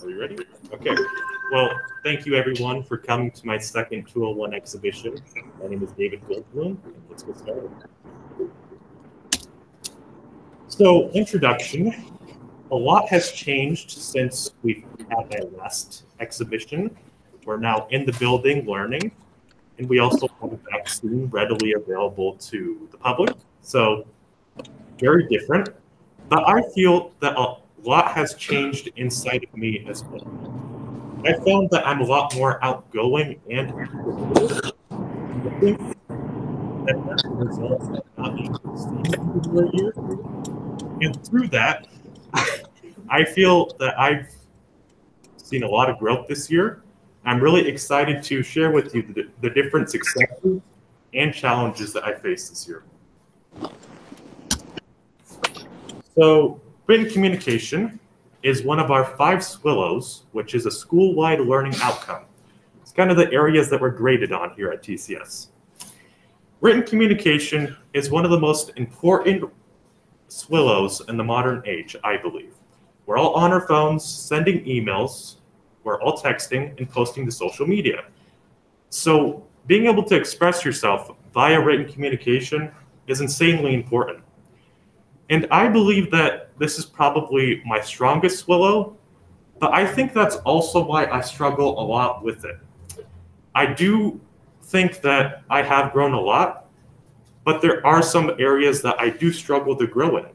Are you ready? Okay. Well, thank you everyone for coming to my second 201 exhibition. My name is David Goldbloom, and let's get started. So, introduction. A lot has changed since we've had my last exhibition. We're now in the building learning, and we also have a vaccine readily available to the public. So, very different. But I feel that a lot has changed inside of me as well. I found that I'm a lot more outgoing and introverted. I think that that's the result of not being vaccinated for a year. And through that, I feel that I've seen a lot of growth this year. I'm really excited to share with you the different successes and challenges that I faced this year. So, written communication is one of our 5 SWILLOs, which is a school-wide learning outcome. It's kind of the areas that we're graded on here at TCS. Written communication is one of the most important SWILLOs in the modern age, I believe. We're all on our phones, sending emails, we're all texting and posting to social media. So being able to express yourself via written communication is insanely important. And I believe that this is probably my strongest SWILLO, but I think that's also why I struggle a lot with it. I do think that I have grown a lot, but there are some areas that I do struggle to grow in,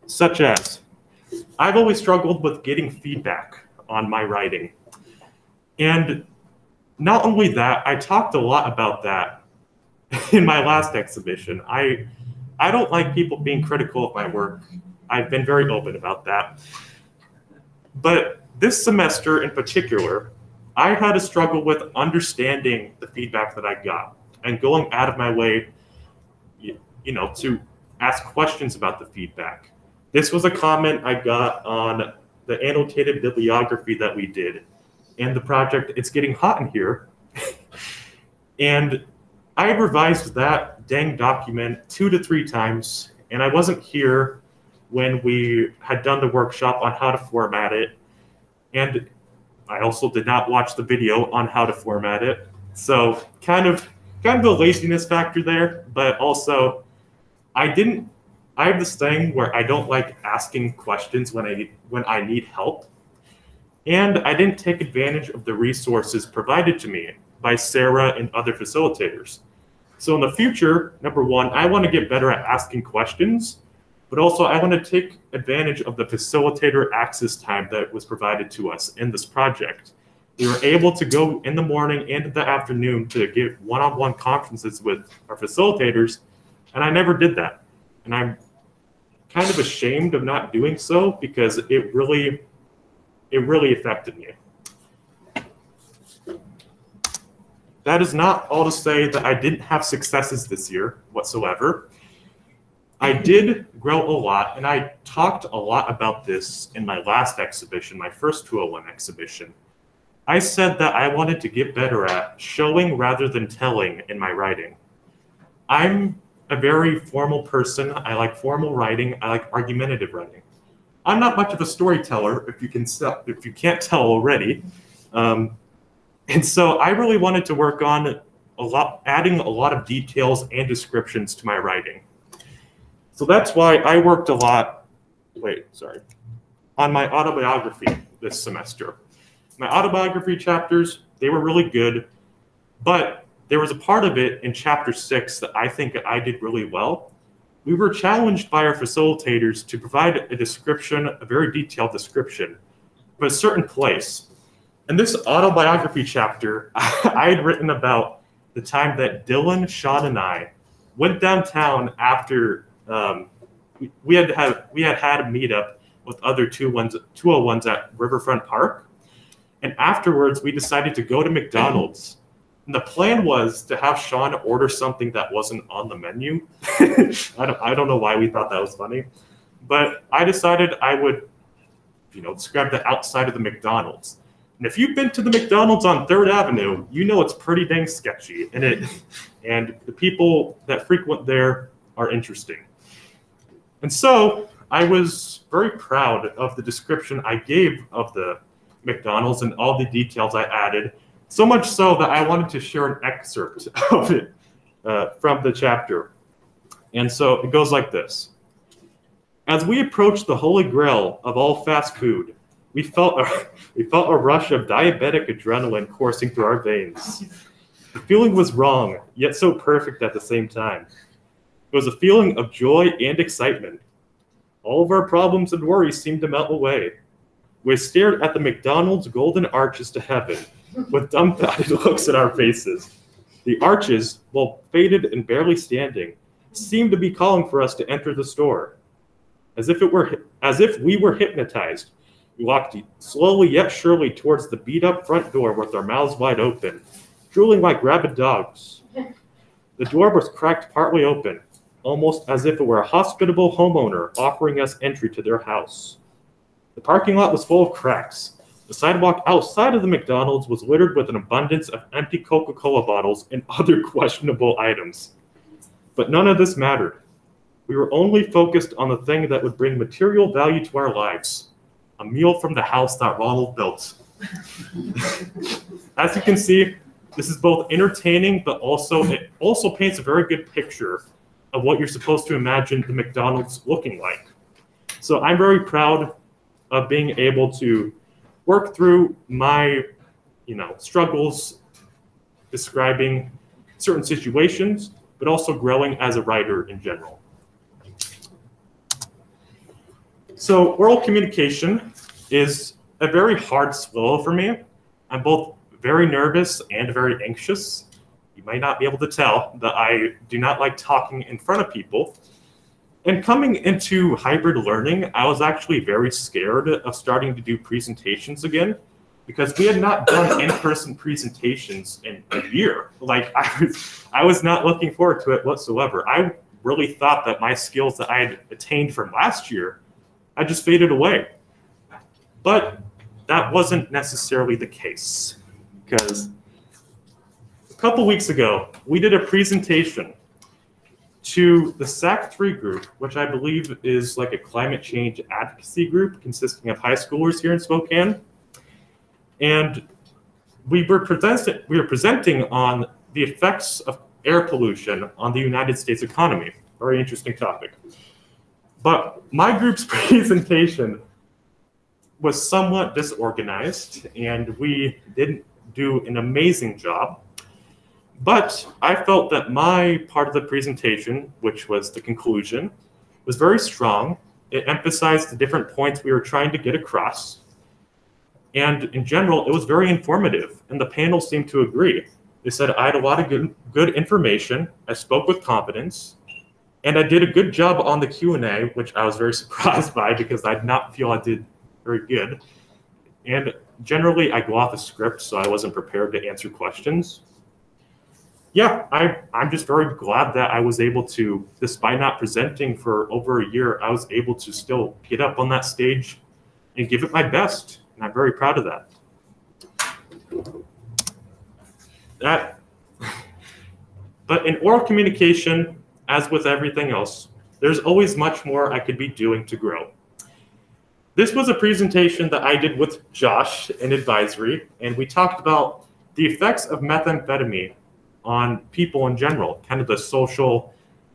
such as I've always struggled with getting feedback on my writing. And not only that, I talked a lot about that in my last exhibition. I don't like people being critical of my work. I've been very open about that. But this semester in particular, I had a struggle with understanding the feedback that I got and going out of my way, to ask questions about the feedback. This was a comment I got on the annotated bibliography that we did and the project It's Getting Hot in Here. And I revised that dang document 2 to 3 times, and I wasn't here when we had done the workshop on how to format it. And I also did not watch the video on how to format it. So kind of a laziness factor there, but also I have this thing where I don't like asking questions when I need help. And I didn't take advantage of the resources provided to me by Sarah and other facilitators. So in the future, number one, I want to get better at asking questions, but also I want to take advantage of the facilitator access time that was provided to us in this project. We were able to go in the morning and in the afternoon to get one-on-one conferences with our facilitators, and I never did that. And I'm kind of ashamed of not doing so because it really affected me. That is not all to say that I didn't have successes this year whatsoever. I did grow a lot, and I talked a lot about this in my last exhibition, my first 201 exhibition. I said that I wanted to get better at showing rather than telling in my writing. I'm a very formal person. I like formal writing. I like argumentative writing. I'm not much of a storyteller, if you can't tell already. And so I really wanted to work on adding a lot of details and descriptions to my writing. So that's why I worked a lot, on my autobiography this semester. My autobiography chapters, they were really good, but there was a part of it in chapter 6 that I think I did really well. We were challenged by our facilitators to provide a description, a very detailed description of a certain place. In this autobiography chapter, I had written about the time that Dylan, Sean, and I went downtown after we had a meetup with other 201s at Riverfront Park. And afterwards, we decided to go to McDonald's. And the plan was to have Sean order something that wasn't on the menu. I don't know why we thought that was funny. But I decided I would, describe the outside of the McDonald's. And if you've been to the McDonald's on 3rd Avenue, you know it's pretty dang sketchy. And the people that frequent there are interesting. And so I was very proud of the description I gave of the McDonald's and all the details I added, so much so that I wanted to share an excerpt of it from the chapter. And so it goes like this. As we approached the holy grail of all fast food, we felt a rush of diabetic adrenaline coursing through our veins. The feeling was wrong, yet so perfect at the same time. It was a feeling of joy and excitement. All of our problems and worries seemed to melt away. We stared at the McDonald's golden arches to heaven, with dumbfounded looks in our faces. The arches, while faded and barely standing, seemed to be calling for us to enter the store. As if we were hypnotized, we walked slowly yet surely towards the beat-up front door with our mouths wide open, drooling like rabid dogs. The door was cracked partly open, almost as if it were a hospitable homeowner offering us entry to their house. The parking lot was full of cracks. The sidewalk outside of the McDonald's was littered with an abundance of empty Coca-Cola bottles and other questionable items. But none of this mattered. We were only focused on the thing that would bring material value to our lives, a meal from the house that Ronald built. As you can see, this is both entertaining, but it also paints a very good picture of what you're supposed to imagine the McDonald's looking like. So I'm very proud of being able to work through my, struggles describing certain situations, but also growing as a writer in general. So oral communication is a very hard swallow for me. I'm both very nervous and very anxious. You might not be able to tell that I do not like talking in front of people. And coming into hybrid learning, I was actually very scared of starting to do presentations again, because we had not done in-person presentations in a year. Like I was not looking forward to it whatsoever. I really thought that my skills that I had attained from last year had just faded away. But that wasn't necessarily the case, because a couple weeks ago, we did a presentation to the SAC3 group, which I believe is like a climate change advocacy group consisting of high schoolers here in Spokane. And we were presenting on the effects of air pollution on the United States economy. Very interesting topic. But my group's presentation was somewhat disorganized, and we didn't do an amazing job. But I felt that my part of the presentation, which was the conclusion, was very strong. It emphasized the different points we were trying to get across. And in general, it was very informative, and the panel seemed to agree. They said I had a lot of good information, I spoke with confidence, and I did a good job on the Q&A, which I was very surprised by because I did not feel I did very good. And generally, I go off a script, so I wasn't prepared to answer questions. Yeah, I'm just very glad that I was able to, despite not presenting for over a year, I was able to still get up on that stage and give it my best. And I'm very proud of that. But in oral communication, as with everything else, there's always much more I could be doing to grow. This was a presentation that I did with Josh in advisory, and we talked about the effects of methamphetamine on people in general, kind of the social,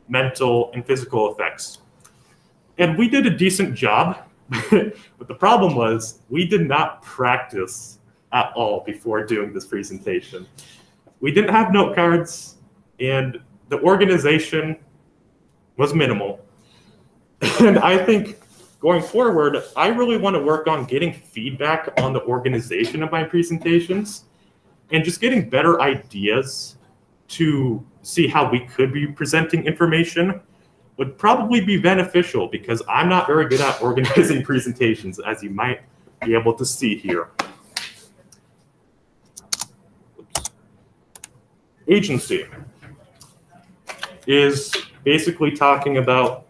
mental, and physical effects. And we did a decent job, but the problem was we did not practice at all before doing this presentation. We didn't have note cards, and the organization was minimal. And I think going forward, I really want to work on getting feedback on the organization of my presentations and just getting better ideas to see how we could be presenting information would probably be beneficial, because I'm not very good at organizing presentations, as you might be able to see here. Agency is basically talking about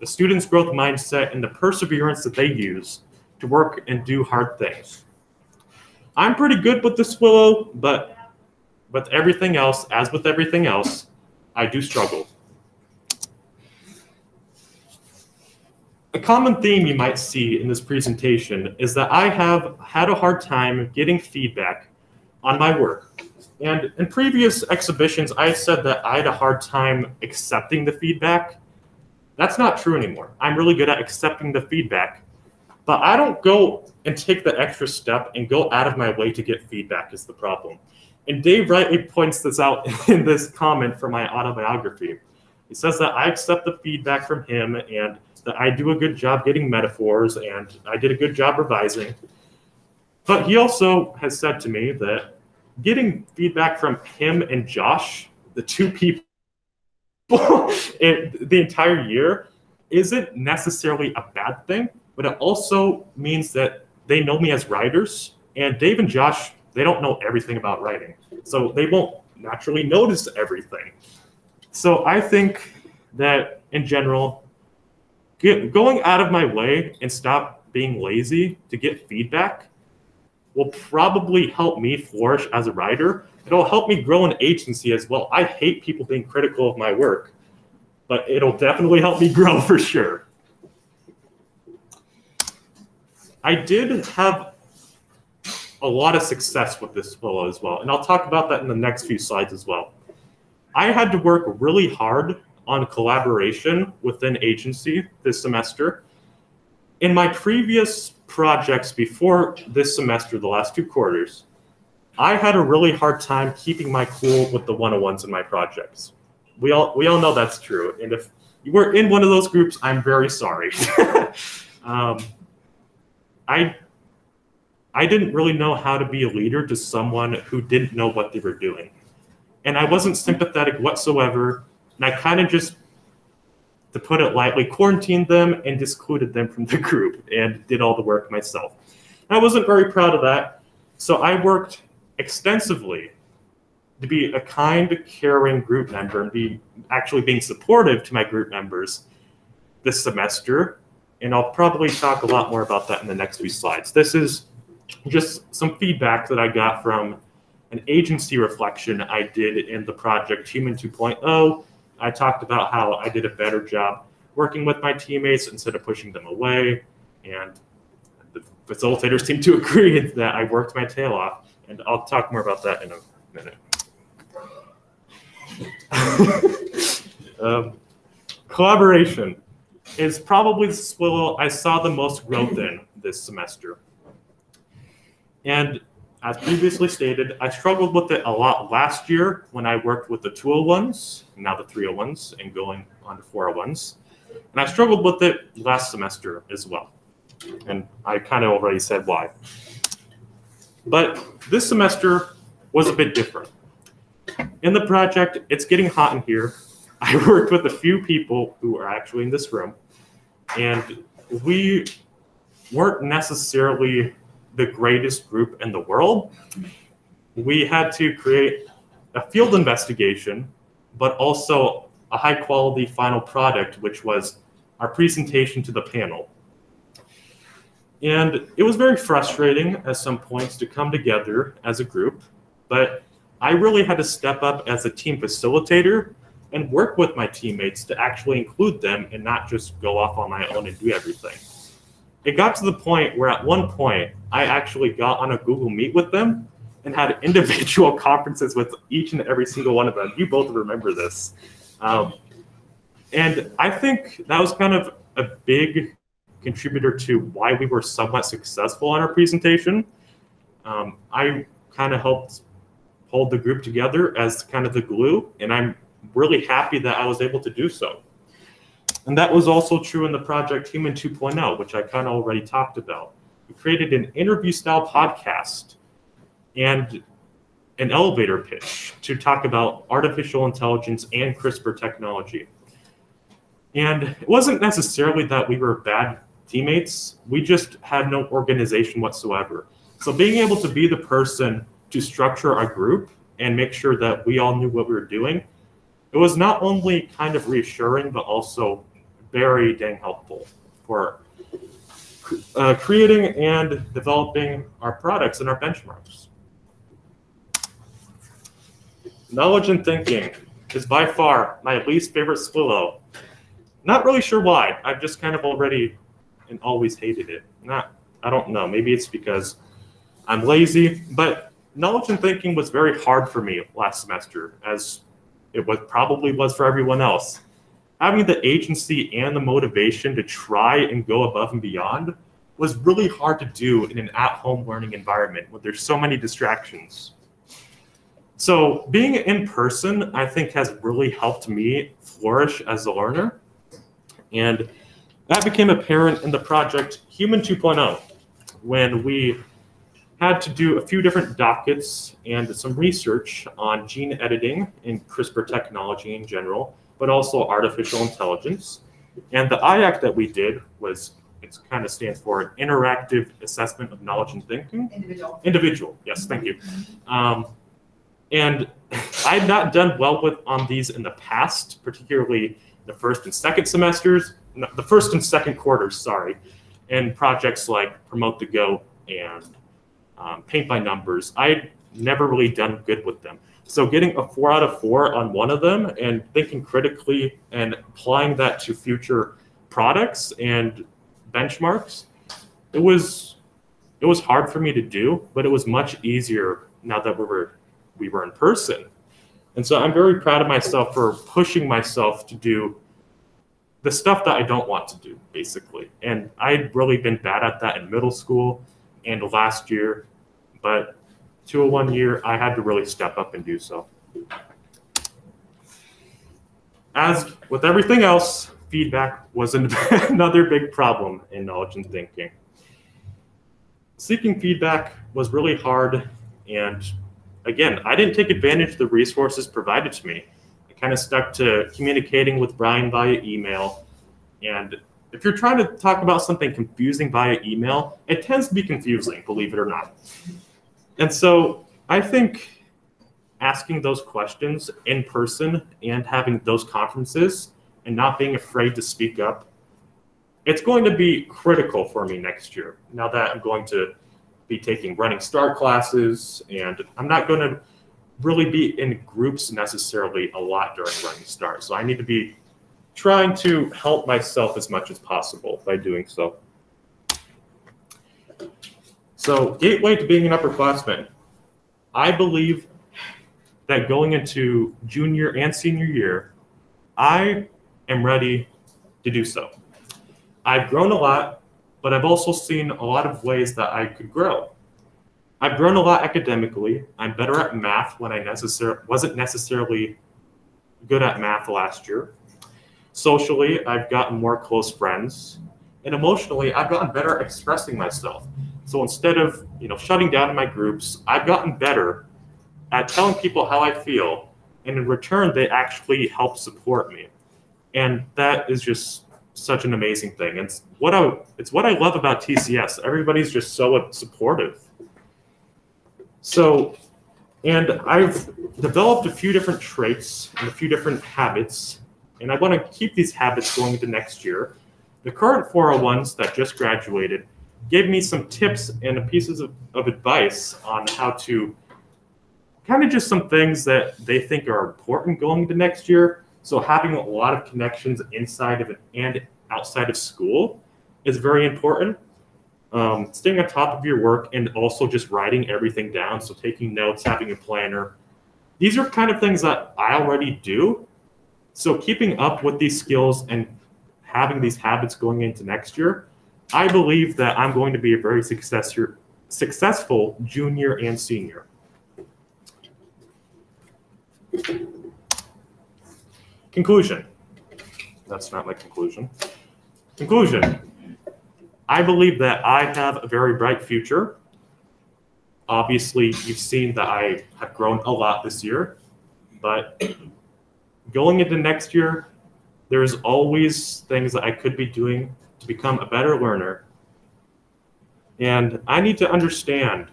the student's growth mindset and the perseverance that they use to work and do hard things. I'm pretty good with this willow, but with everything else, as with everything else, I do struggle. A common theme you might see in this presentation is that I have had a hard time getting feedback on my work. And in previous exhibitions, I said that I had a hard time accepting the feedback. That's not true anymore. I'm really good at accepting the feedback, but I don't go and take the extra step and go out of my way to get feedback is the problem. And Dave rightly points this out in this comment from my autobiography. He says that I accept the feedback from him and that I do a good job getting metaphors and I did a good job revising. But he also has said to me that getting feedback from him and Josh, the two people the entire year, isn't necessarily a bad thing, but it also means that they know me as writers, and Dave and Josh, they don't know everything about writing. So they won't naturally notice everything. So I think that in general, going out of my way and stop being lazy to get feedback will probably help me flourish as a writer. It'll help me grow an agency as well. I hate people being critical of my work, but it'll definitely help me grow for sure. I did have a lot of success with this fellow as well, and I'll talk about that in the next few slides as well. I had to work really hard on collaboration within agency this semester. In my previous projects before this semester, the last 2 quarters, I had a really hard time keeping my cool with the 101s in my projects. We all know that's true, and if you were in one of those groups, I'm very sorry. I didn't really know how to be a leader to someone who didn't know what they were doing. And I wasn't sympathetic whatsoever, and I kind of just, to put it lightly, quarantined them and excluded them from the group and did all the work myself. And I wasn't very proud of that, so I worked extensively to be a kind, caring group member and be actually being supportive to my group members this semester. And I'll probably talk a lot more about that in the next few slides. This is just some feedback that I got from an agency reflection I did in the project Human 2.0. I talked about how I did a better job working with my teammates instead of pushing them away. And the facilitators seem to agree that I worked my tail off. And I'll talk more about that in a minute. Collaboration is probably the skill I saw the most growth in this semester. And as previously stated, I struggled with it a lot last year when I worked with the 201s, now the 301s, and going on to 401s. And I struggled with it last semester as well. And I kind of already said why. But this semester was a bit different. In the project, it's getting hot in here. I worked with a few people who are actually in this room, and we weren't necessarily the greatest group in the world. We had to create a field investigation, but also a high quality final product, which was our presentation to the panel. And it was very frustrating at some points to come together as a group, but I really had to step up as a team facilitator and work with my teammates to actually include them and not just go off on my own and do everything. It got to the point where at one point, I actually got on a Google Meet with them and had individual conferences with each and every single one of them. You both remember this. And I think that was kind of a big contributor to why we were somewhat successful on our presentation. I kind of helped hold the group together as kind of the glue, and I'm really happy that I was able to do so. And that was also true in the project Human 2.0, which I kind of already talked about. We created an interview-style podcast and an elevator pitch to talk about artificial intelligence and CRISPR technology. And it wasn't necessarily that we were bad teammates. We just had no organization whatsoever. So being able to be the person to structure our group and make sure that we all knew what we were doing, it was not only kind of reassuring, but also very dang helpful for creating and developing our products and our benchmarks. Knowledge and thinking is by far my least favorite skill. Not really sure why. I've just kind of already and always hated it. I don't know, maybe it's because I'm lazy, but knowledge and thinking was very hard for me last semester, as it probably was for everyone else. Having the agency and the motivation to try and go above and beyond was really hard to do in an at-home learning environment where there's so many distractions. So being in person, I think, has really helped me flourish as a learner. And that became apparent in the project Human 2.0, when we had to do a few different dockets and some research on gene editing and CRISPR technology in general, but also artificial intelligence. And the IAC that we did was, it kind of stands for an interactive assessment of knowledge and thinking. Individual, yes, thank you. And I've not done well on these in the past, particularly the first and second semesters, the first and second quarters, sorry, and projects like Promote the Go and Paint by Numbers. I'd never really done good with them. So getting a 4 out of 4 on one of them and thinking critically and applying that to future products and benchmarks, it was hard for me to do, but it was much easier now that we were in person. And so I'm very proud of myself for pushing myself to do the stuff that I don't want to do, basically. And I'd really been bad at that in middle school and last year, but 201 year, I had to really step up and do so. As with everything else, feedback was another big problem in knowledge and thinking. Seeking feedback was really hard, and again, I didn't take advantage of the resources provided to me. I kind of stuck to communicating with Brian via email, and if you're trying to talk about something confusing via email, it tends to be confusing, believe it or not. And so I think asking those questions in person and having those conferences and not being afraid to speak up, it's going to be critical for me next year. Now that I'm going to be taking Running Start classes, and I'm not going to really be in groups necessarily a lot during Running Start. So I need to be trying to help myself as much as possible by doing so. So gateway to being an upperclassman. I believe that going into junior and senior year, I am ready to do so. I've grown a lot, but I've also seen a lot of ways that I could grow. I've grown a lot academically. I'm better at math when I wasn't necessarily good at math last year. Socially, I've gotten more close friends. And emotionally, I've gotten better at expressing myself. So instead of shutting down in my groups, I've gotten better at telling people how I feel, and in return, they actually help support me. And that is just such an amazing thing. It's what I love about TCS. Everybody's just so supportive. So, and I've developed a few different traits and a few different habits, and I want to keep these habits going into next year. The current 401s that just graduated gave me some tips and pieces of advice on how to kind of just some things that they think are important going into next year. So having a lot of connections inside of it and outside of school is very important. Staying on top of your work and also just writing everything down. So taking notes, having a planner. These are kind of things that I already do. So keeping up with these skills and having these habits going into next year, I believe that I'm going to be a very successful junior and senior. Conclusion. That's not my conclusion. Conclusion. I believe that I have a very bright future. Obviously, you've seen that I have grown a lot this year, but going into next year, there's always things that I could be doing to become a better learner. And I need to understand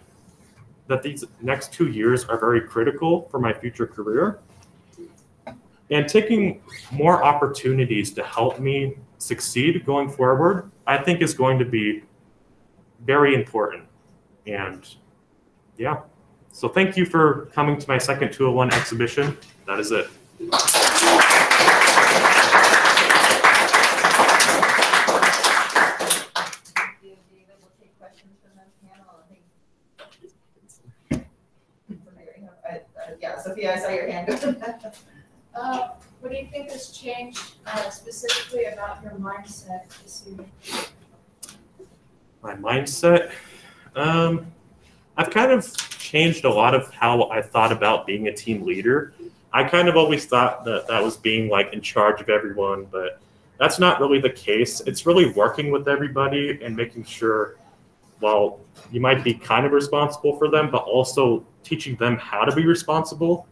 that these next 2 years are very critical for my future career. And taking more opportunities to help me succeed going forward, I think is going to be very important. And yeah, so thank you for coming to my second 201 exhibition. That is it. Sophia, I saw your hand go. What do you think has changed specifically about your mindset this year? My mindset? I've kind of changed a lot of how I thought about being a team leader. I kind of always thought that that was being like in charge of everyone, but that's not really the case. It's really working with everybody and making sure, well, you might be kind of responsible for them, but also teaching them how to be responsible.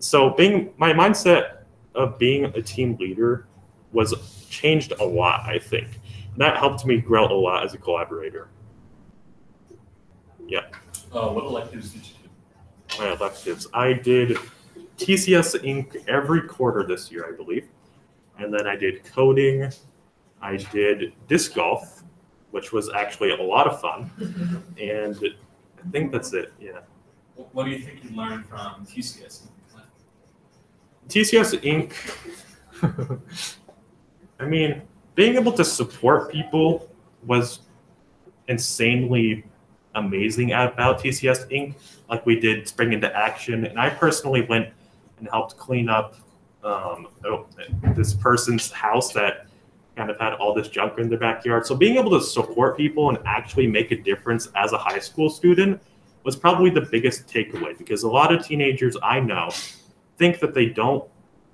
So my mindset of being a team leader was changed a lot, I think. That helped me grow a lot as a collaborator. Yeah. What electives did you do? My electives. I did TCS Inc. every quarter this year, I believe. And then I did coding. I did disc golf, which was actually a lot of fun. And I think that's it, yeah. What do you think you learned from TCS? TCS Inc. I mean, being able to support people was insanely amazing about TCS Inc. Like we did Spring into Action, and I personally went and helped clean up this person's house that kind of had all this junk in their backyard. So being able to support people and actually make a difference as a high school student was probably the biggest takeaway, because a lot of teenagers I know think that they don't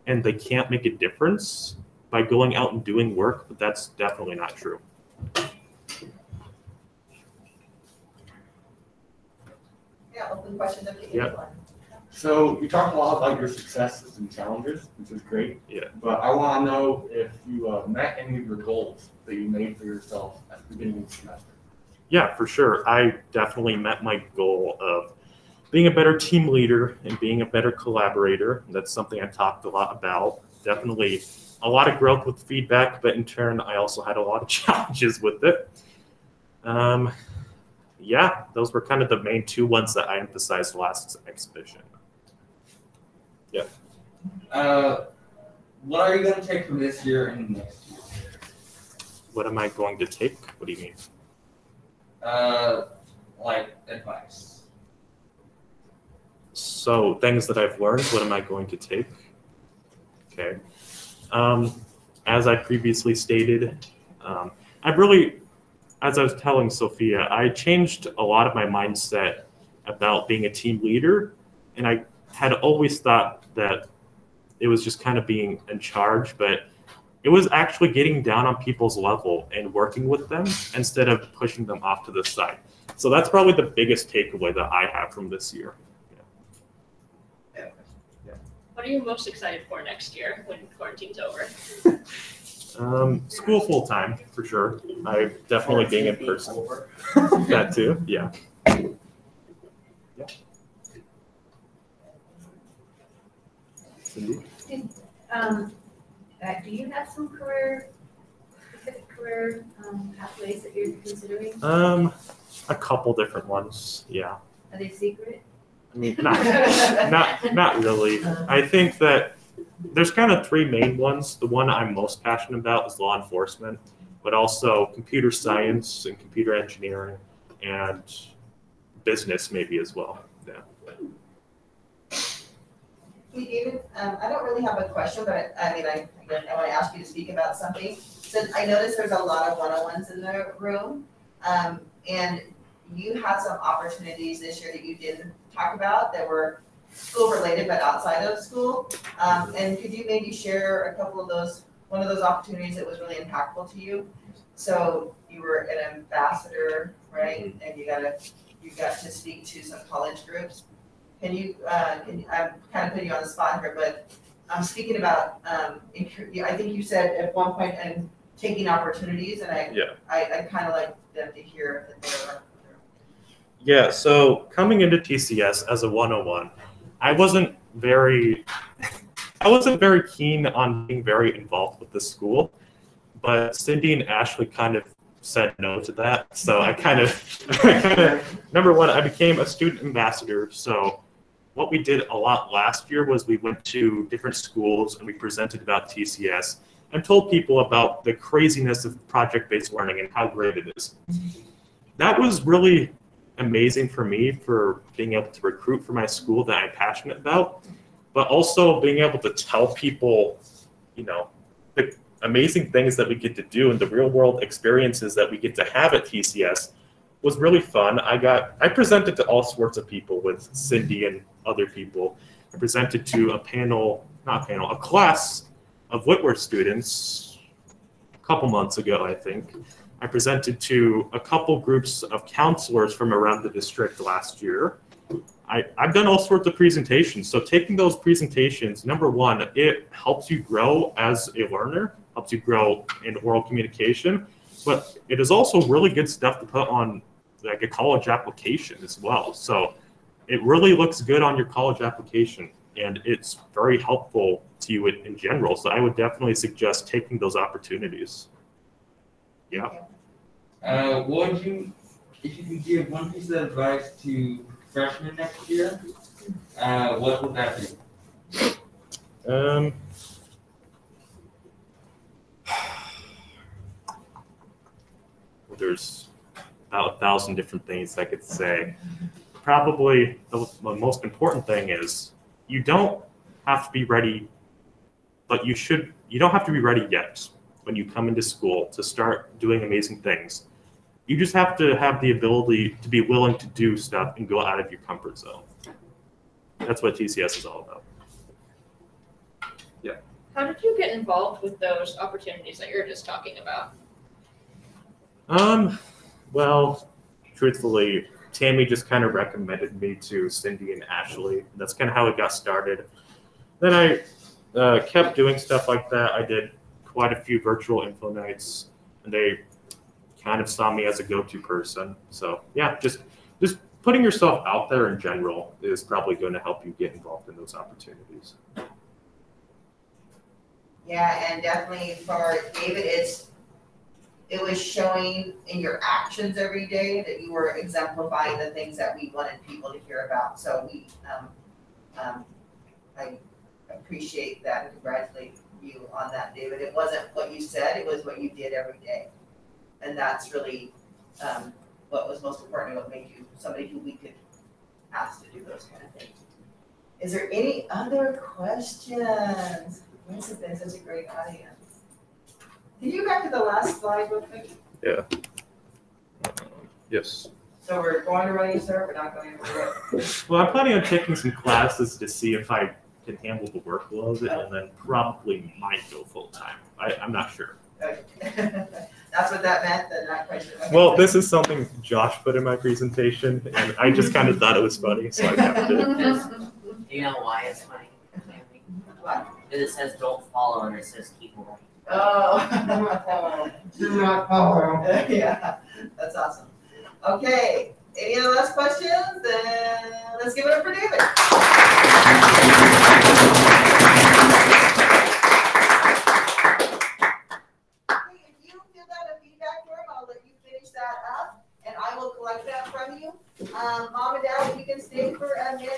and they can't make a difference by going out and doing work, but that's definitely not true. Yeah, open questions up to Yeah. anyone. So you talked a lot about your successes and challenges, which is great. Yeah. But I want to know if you met any of your goals that you made for yourself at the beginning of the semester. Yeah, for sure. I definitely met my goal of being a better team leader and being a better collaborator. That's something I talked a lot about. Definitely a lot of growth with feedback, but in turn, I also had a lot of challenges with it. Yeah, those were kind of the main two ones that I emphasized last exhibition. Yeah. What are you going to take from this year and next year? What am I going to take? What do you mean? Like advice. So things that I've learned, what am I going to take? Okay. As I previously stated, I've really, as I was telling Sophia, I changed a lot of my mindset about being a team leader, and I had always thought that it was just kind of being in charge, but it was actually getting down on people's level and working with them instead of pushing them off to the side. So that's probably the biggest takeaway that I have from this year. What are you most excited for next year when quarantine's over? School full time for sure. I definitely being in person. That too, yeah. Yeah. Cindy? Do you have some specific career pathways that you're considering? A couple different ones, yeah. Are they secret? I mean, not really. I think that there's kind of three main ones. The one I'm most passionate about is law enforcement, but also computer science and computer engineering and business maybe as well. Yeah. Hey, David, I don't really have a question, but I want to ask you to speak about something. So I noticed there's a lot of one-on-ones in the room, and you had some opportunities this year that you didn't talk about that were school related but outside of school. And could you maybe share a couple of those, one of those opportunities that was really impactful to you? So you were an ambassador, right? And you got to speak to some college groups. I'm kind of putting you on the spot here, but I'm speaking about, I think you said at one point, and taking opportunities, and I kind of like them to hear that they were. Yeah, so coming into TCS as a 101, I wasn't very keen on being very involved with the school, but Cindy and Ashley kind of said no to that. So I kind of, number one, I became a student ambassador. So what we did a lot last year was we went to different schools and we presented about TCS and told people about the craziness of project-based learning and how great it is. That was really amazing for me for being able to recruit for my school that I'm passionate about, but also being able to tell people, the amazing things that we get to do and the real world experiences that we get to have at TCS was really fun. I presented to all sorts of people with Cindy and other people. I presented to a class of Whitworth students a couple months ago, I think. I presented to a couple groups of counselors from around the district last year. I've done all sorts of presentations. So taking those presentations, number one, it helps you grow as a learner, helps you grow in oral communication, but it is also really good stuff to put on like a college application as well. So it really looks good on your college application, and it's very helpful to you in general. So I would definitely suggest taking those opportunities. Yeah. If you could give one piece of advice to freshmen next year, what would that be? There's about 1,000 different things I could say. Probably the most important thing is you don't have to be ready, but you don't have to be ready yet when you come into school to start doing amazing things. You just have to have the ability to be willing to do stuff and go out of your comfort zone. That's what TCS is all about. Yeah. How did you get involved with those opportunities that you're just talking about? Well, truthfully, Tammy just kind of recommended me to Cindy and Ashley. That's kind of how it got started. Then I kept doing stuff like that. I did quite a few virtual info nights, and they kind of saw me as a go-to person. So yeah, just putting yourself out there in general is probably going to help you get involved in those opportunities. Yeah, and definitely for David, it was showing in your actions every day that you were exemplifying the things that we wanted people to hear about. So I appreciate that and congratulate you on that, David. It wasn't what you said, it was what you did every day. And that's really what was most important, what made you somebody who we could ask to do those kind of things. Is there any other questions? This has been such a great audience. Can you go back to the last slide real quick? Yeah. Yes. So we're going to running start, we're not going to. Well, I'm planning on taking some classes to see if I can handle the workload, and then probably might go full time. I'm not sure. Okay. That's what that meant, then not quite sure. Okay. Well, this is something Josh put in my presentation, and I just kind of thought it was funny, so I kept it. Do you know why it's funny? What? Because it says don't follow and it says keep away. Oh. Do not follow. Yeah, that's awesome. Okay, any other last questions? Then let's give it up for David. If you give that a feedback form, I'll let you finish that up, and I will collect that from you. Mom and Dad, if you can stay for a minute.